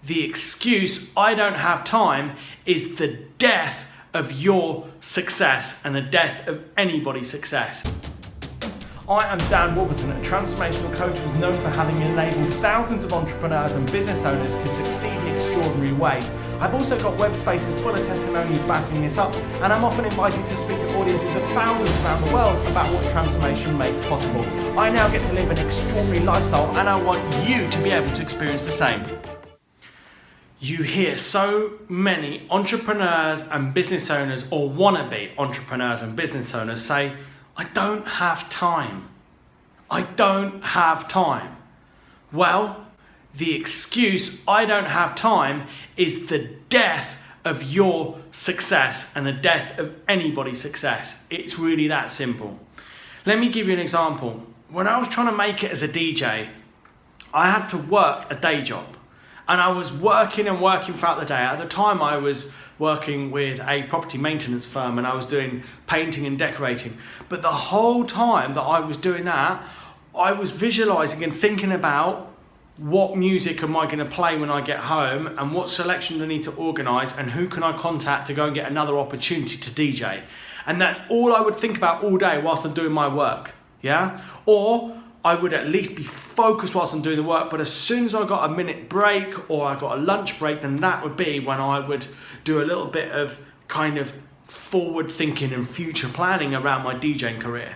The excuse, I don't have time, is the death of your success and the death of anybody's success. I am Dan Warburton, a transformational coach who's known for having enabled thousands of entrepreneurs and business owners to succeed in extraordinary ways. I've also got web spaces full of testimonials backing this up, and I'm often invited to speak to audiences of thousands around the world about what transformation makes possible. I now get to live an extraordinary lifestyle, and I want you to be able to experience the same. You hear so many entrepreneurs and business owners, or wannabe entrepreneurs and business owners, say, I don't have time. I don't have time. Well, the excuse, I don't have time, is the death of your success and the death of anybody's success. It's really that simple. Let me give you an example. When I was trying to make it as a DJ, I had to work a day job. And I was working throughout the day. At the time, I was working with a property maintenance firm and I was doing painting and decorating. But the whole time that I was doing that, I was visualizing and thinking about what music am I going to play when I get home, and what selection do I need to organize, and who can I contact to go and get another opportunity to DJ. And that's all I would think about all day whilst I'm doing my work. Yeah? Or I would at least be focused whilst I'm doing the work, but as soon as I got a minute break or I got a lunch break, then that would be when I would do a little bit of kind of forward thinking and future planning around my DJing career.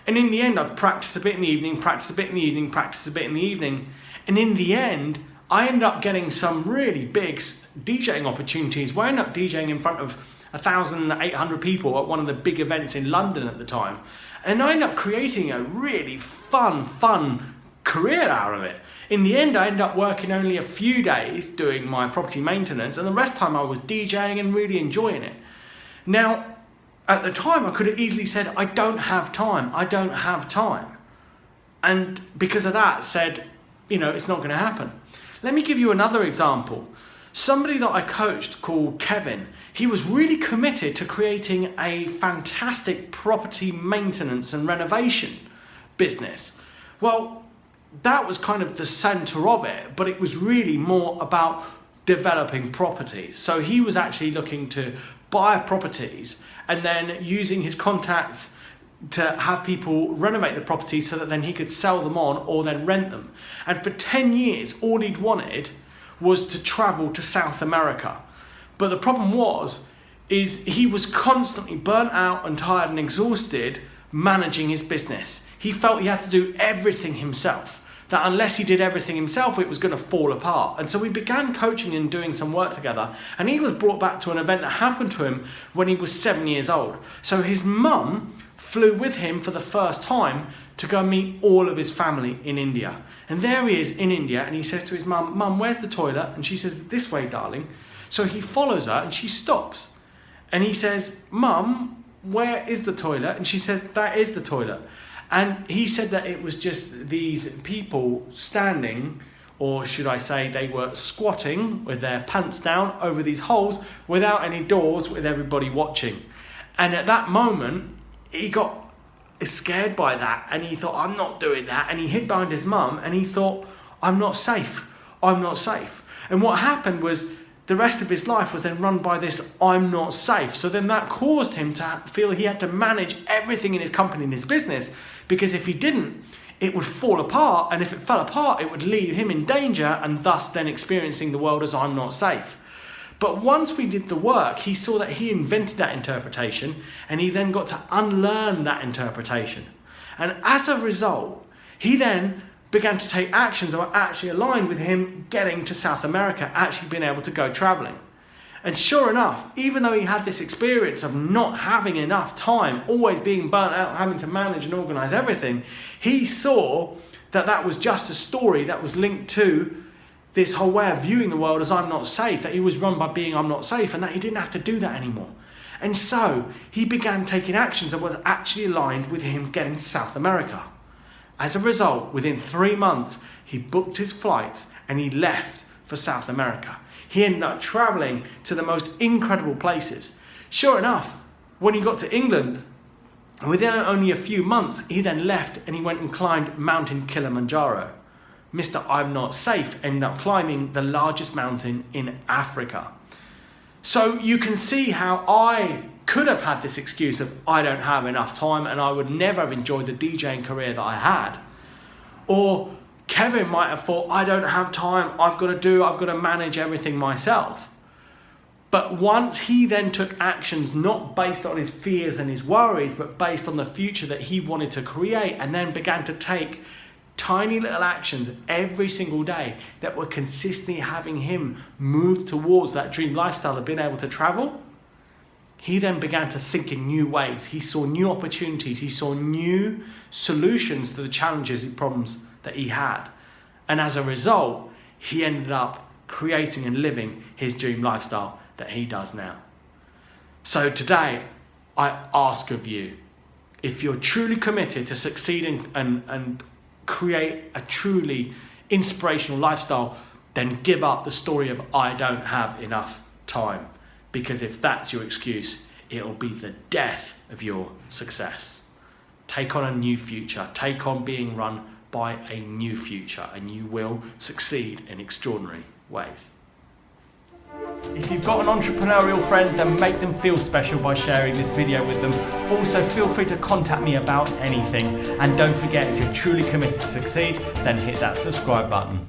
And in the end, I practiced a bit in the evening, practiced a bit in the evening, practiced a bit in the evening. And in the end, I ended up getting some really big DJing opportunities where I ended up DJing in front of 1,800 people at one of the big events in London at the time. And I ended up creating a really fun career out of it. In the end, I ended up working only a few days doing my property maintenance, and the rest of the time I was DJing and really enjoying it. Now, at the time, I could have easily said, I don't have time. And because of that, said, it's not going to happen. Let me give you another example. Somebody that I coached called Kevin, he was really committed to creating a fantastic property maintenance and renovation business. Well, that was kind of the center of it, but it was really more about developing properties. So he was actually looking to buy properties and then using his contacts to have people renovate the properties so that then he could sell them on or then rent them. And for 10 years, all he'd wanted was to travel to South America. But the problem is he was constantly burnt out and tired and exhausted managing his business. He felt he had to do everything himself, that unless he did everything himself, it was going to fall apart. And so we began coaching and doing some work together, and he was brought back to an event that happened to him when he was 7 years old. So his mum flew with him for the first time to go and meet all of his family in India. And there he is in India, and he says to his mum, Mum, where's the toilet? And she says, this way, darling. So he follows her and she stops. And he says, Mum, where is the toilet? And she says, that is the toilet. And he said that it was just these people standing, or should I say they were squatting with their pants down over these holes without any doors, with everybody watching. And at that moment, he got scared by that, and he thought, I'm not doing that. And he hid behind his mum and he thought, I'm not safe. And what happened was the rest of his life was then run by this, I'm not safe. So then that caused him to feel he had to manage everything in his company, in his business, because if he didn't, it would fall apart. And if it fell apart, it would leave him in danger and thus then experiencing the world as I'm not safe. But once we did the work, he saw that he invented that interpretation, and he then got to unlearn that interpretation. And as a result, he then began to take actions that were actually aligned with him getting to South America, actually being able to go traveling. And sure enough, even though he had this experience of not having enough time, always being burnt out, having to manage and organize everything, he saw that that was just a story that was linked to this whole way of viewing the world as I'm not safe, that he was run by being I'm not safe, and that he didn't have to do that anymore. And so he began taking actions that were actually aligned with him getting to South America. As a result, within 3 months, he booked his flights and he left for South America. He ended up traveling to the most incredible places. Sure enough, when he got to England, within only a few months, he then left and he went and climbed Mountain Kilimanjaro. Mr. I'm not safe ended up climbing the largest mountain in Africa. So you can see how I could have had this excuse of I don't have enough time and I would never have enjoyed the DJing career that I had. Or Kevin might have thought, I don't have time, I've got to manage everything myself. But once he then took actions not based on his fears and his worries, but based on the future that he wanted to create, and then began to take tiny little actions every single day that were consistently having him move towards that dream lifestyle of being able to travel, he then began to think in new ways. He saw new opportunities. He saw new solutions to the challenges and problems that he had. And as a result, he ended up creating and living his dream lifestyle that he does now. So today, I ask of you, if you're truly committed to succeeding and create a truly inspirational lifestyle, then give up the story of I don't have enough time. Because if that's your excuse, it'll be the death of your success. Take on a new future. Take on being run by a new future, and you will succeed in extraordinary ways. If you've got an entrepreneurial friend, then make them feel special by sharing this video with them. Also, feel free to contact me about anything. And don't forget, if you're truly committed to succeed, then hit that subscribe button.